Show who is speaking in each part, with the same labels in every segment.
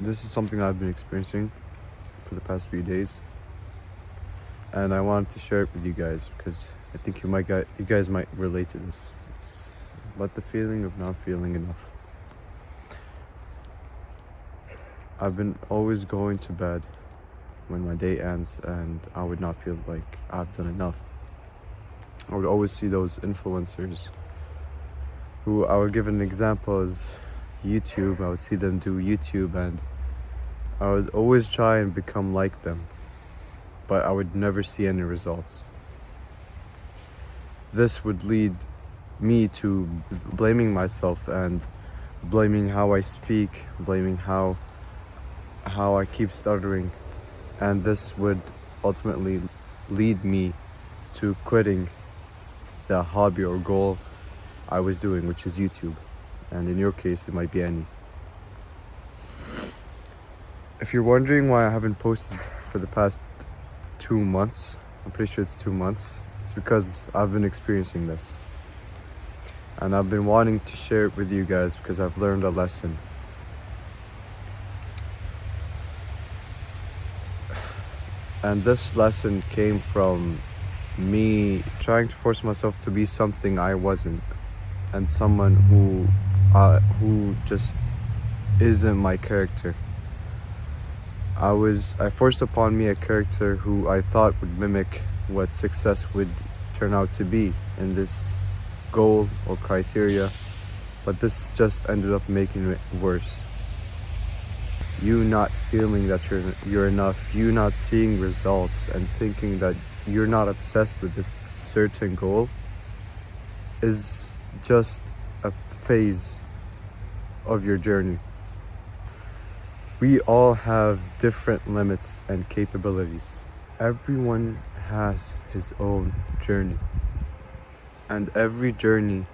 Speaker 1: This is something I've been experiencing for the past few days, and I wanted to share it with you guys because I think you guys might relate to this. It's about the feeling of not feeling enough. I've been always going to bed when my day ends and I would not feel like I've done enough. I would always see those influencers who, I would give an example as YouTube. I would see them do YouTube and I would always try and become like them, but I would never see any results. This would lead me to blaming myself and blaming how I speak, blaming how I keep stuttering, and this would ultimately lead me to quitting the hobby or goal I was doing, which is YouTube, and in your case it might be any. If you're wondering why I haven't posted for the past 2 months, I'm pretty sure it's 2 months, it's because I've been experiencing this. And I've been wanting to share it with you guys because I've learned a lesson. And this lesson came from me trying to force myself to be something I wasn't, and someone who just isn't my character. I forced upon me a character who I thought would mimic what success would turn out to be in this goal or criteria, but this just ended up making it worse. You not feeling that you're enough, you not seeing results and thinking that you're not obsessed with this certain goal is just a phase of your journey. We all have different limits and capabilities. Everyone has his own journey, and every journey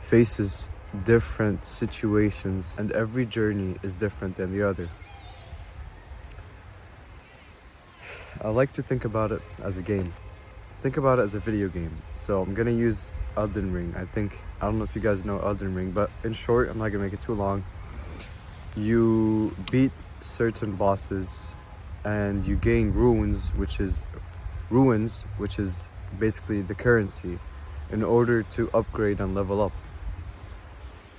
Speaker 1: faces different situations, and every journey is different than the other. I like to think about it as a game. Think about it as a video game. So I'm gonna use Elden Ring. I don't know if you guys know Elden Ring, but in short, I'm not gonna make it too long. You beat certain bosses and you gain runes, which is basically the currency, in order to upgrade and level up.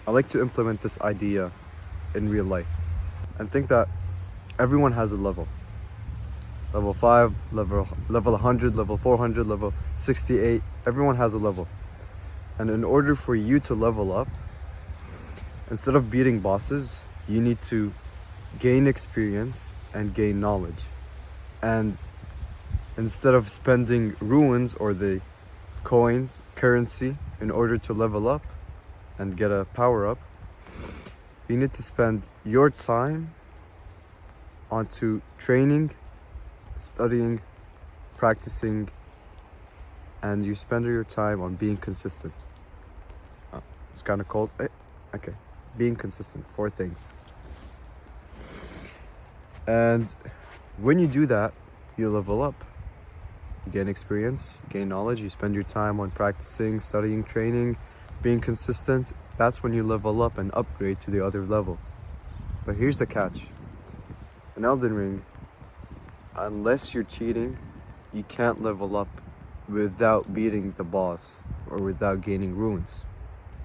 Speaker 1: I like to implement this idea in real life and think that everyone has a level. Level 5, level 100, level 400, level 68, everyone has a level. And in order for you to level up, instead of beating bosses, you need to gain experience and gain knowledge. And instead of spending runes or the coins, currency, in order to level up and get a power up, you need to spend your time onto training, studying, practicing, and you spend your time on being consistent. It's kind of cold. Okay. Being consistent, 4 things. And when you do that, you level up. You gain experience, you gain knowledge, you spend your time on practicing, studying, training, being consistent. That's when you level up and upgrade to the other level. But here's the catch. In Elden Ring, unless you're cheating, you can't level up without beating the boss or without gaining runes.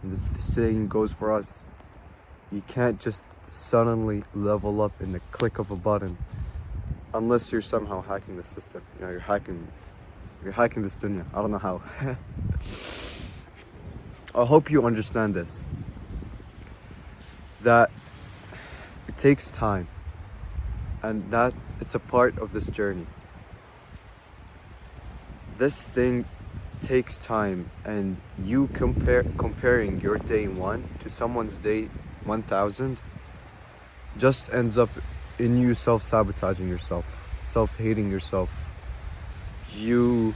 Speaker 1: And this the same goes for us. You can't just suddenly level up in the click of a button unless you're somehow hacking the system. You're hacking this dunya. I don't know how. I hope you understand this. That it takes time, and that it's a part of this journey. This thing takes time, and you comparing your day 1 to someone's day 1000 just ends up in you self-sabotaging yourself, self-hating yourself, you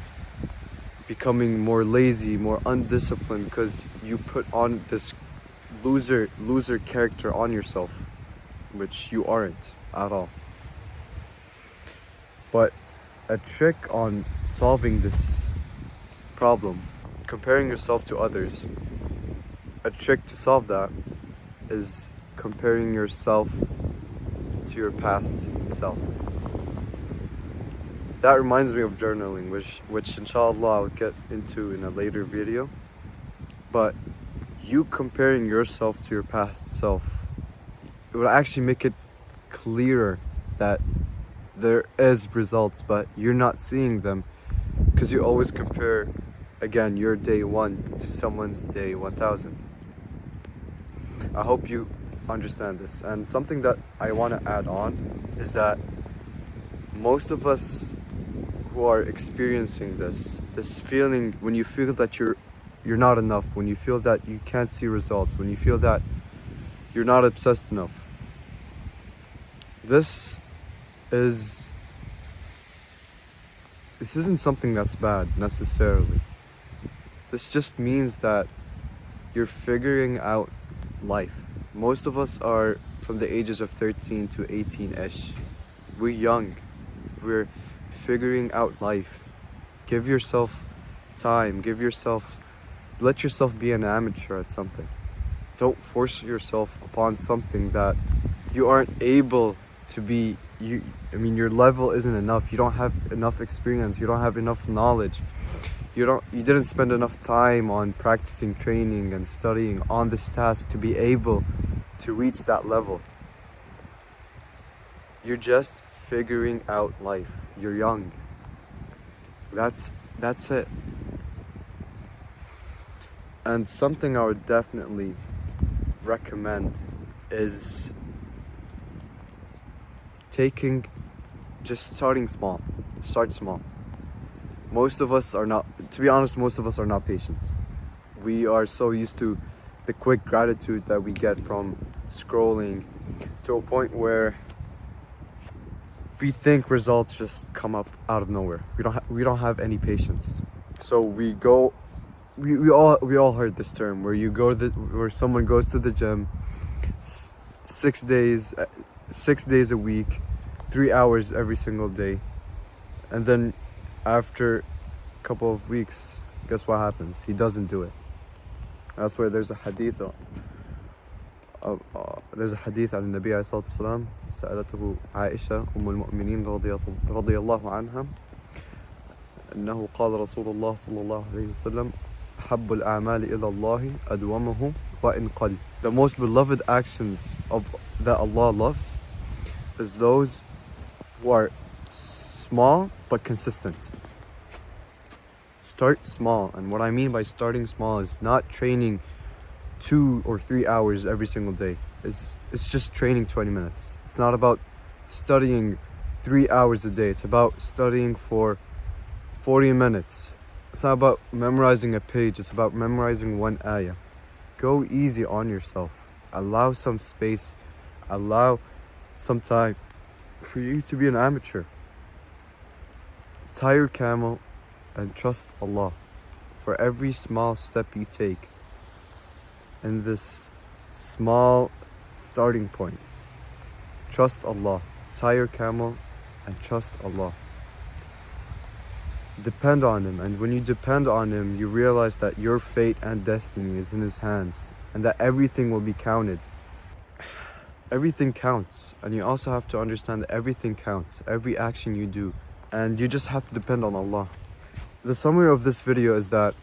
Speaker 1: becoming more lazy, more undisciplined because you put on this loser character on yourself, which you aren't at all. But a trick on solving this problem, comparing yourself to others, a trick to solve that is comparing yourself to your past self. That reminds me of journaling, which Insha Allah I'll get into in a later video. But you comparing yourself to your past self, it would actually make it clearer that there is results, but you're not seeing them because you always compare, again, your day 1 to someone's day 1000. I hope you understand this. And something that I want to add on is that most of us who are experiencing this feeling, when you feel that you're not enough, when you feel that you can't see results, when you feel that you're not obsessed enough, this isn't something that's bad necessarily. This just means that you're figuring out life. Most of us are from the ages of 13 to 18-ish. We're young. We're figuring out life. Give yourself time. Let yourself be an amateur at something. Don't force yourself upon something that you aren't able to be. Your level isn't enough. You don't have enough experience. You don't have enough knowledge. You didn't spend enough time on practicing, training, and studying on this task to be able to reach that level. You're just figuring out life. You're young. That's it. And something I would definitely recommend is starting small. Start small. Most of us are not patient. We are so used to the quick gratitude that we get from scrolling, to a point where we think results just come up out of nowhere. We don't have any patience. So we all heard this term where someone goes to the gym 6 days a week, 3 hours every single day, and then after a couple of weeks, guess what happens? He doesn't do it. That's why there's a hadith عن النبي عليه الصلاة والسلام. سألته عائشة أم المؤمنين رضي الله عنها أنه قال رسول الله صلى الله عليه وسلم أحب الأعمال إلى الله أدومه وإن قل. The most beloved actions that Allah loves is those who are small but consistent. Start small. And what I mean by starting small is not training 2 or 3 hours every single day. It's just training 20 minutes. It's not about studying 3 hours a day. It's about studying for 40 minutes. It's not about memorizing a page. It's about memorizing one ayah. Go easy on yourself. Allow some space. Allow some time for you to be an amateur. Tie your camel and trust Allah for every small step you take in this small starting point. Trust Allah. Tie your camel and trust Allah. Depend on Him, and when you depend on Him, you realize that your fate and destiny is in His hands, and that everything will be counted. Everything counts, and you also have to understand that everything counts, every action you do, and you just have to depend on Allah. The summary of this video is that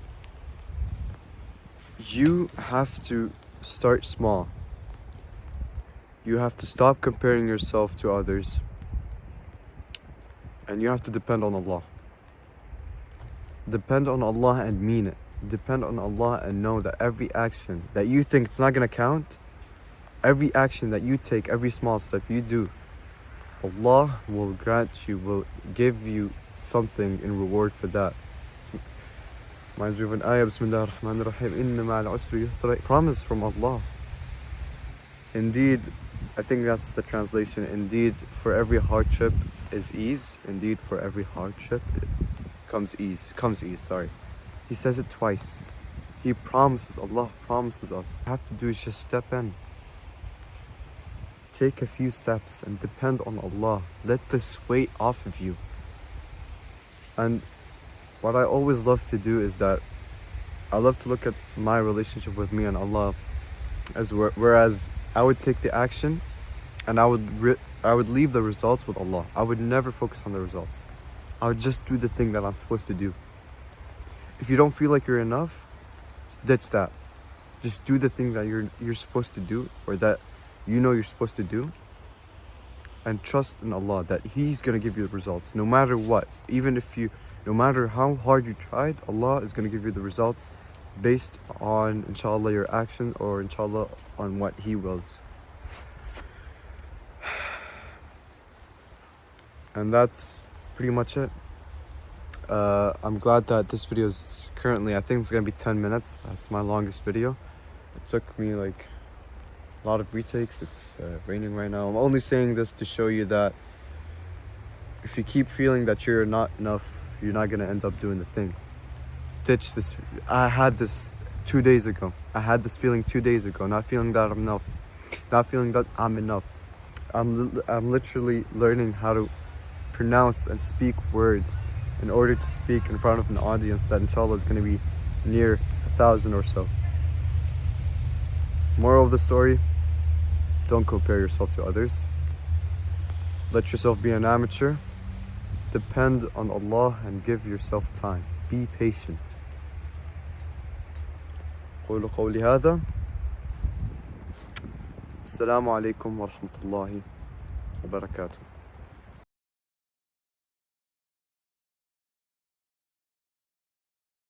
Speaker 1: you have to start small. You have to stop comparing yourself to others, and you have to depend on Allah. Depend on Allah and mean it. Depend on Allah and know that every action that you think it's not going to count, every action that you take, every small step you do, Allah will will give you something in reward for that. Reminds me of an ayah, Bismillah ar-Rahman ar-Rahim, Inna ma'al usri yusra. Promise from Allah. Indeed, I think that's the translation. Indeed, for every hardship is ease. Indeed, for every hardship comes ease. He says it twice. He promises, Allah promises us. All you have to do is just step in. Take a few steps and depend on Allah. Let this weight off of you. And what I always love to do is that I love to look at my relationship with me and Allah as whereas I would take the action and I would leave the results with Allah. I would never focus on the results. I would just do the thing that I'm supposed to do. If you don't feel like you're enough, ditch that. Just do the thing that you're supposed to do, or that you know you're supposed to do, and trust in Allah that He's gonna give you the results no matter what. No matter how hard you tried, Allah is gonna give you the results based on, inshallah, your action, or inshallah on what He wills. And that's pretty much it. I'm glad that this video is currently, I think it's gonna be 10 minutes. That's my longest video. It took me like a lot of retakes. It's raining right now. I'm only saying this to show you that if you keep feeling that you're not enough, you're not gonna end up doing the thing. Ditch this. I had this 2 days ago. I had this feeling 2 days ago, not feeling that I'm enough, not feeling that I'm enough. I'm literally learning how to pronounce and speak words in order to speak in front of an audience that inshallah is going to be near 1,000 or so. Moral of the story, don't compare yourself to others. Let yourself be an amateur. Depend on Allah and give yourself time. Be patient. قولوا قولي هذا. السلام عليكم ورحمة الله وبركاته.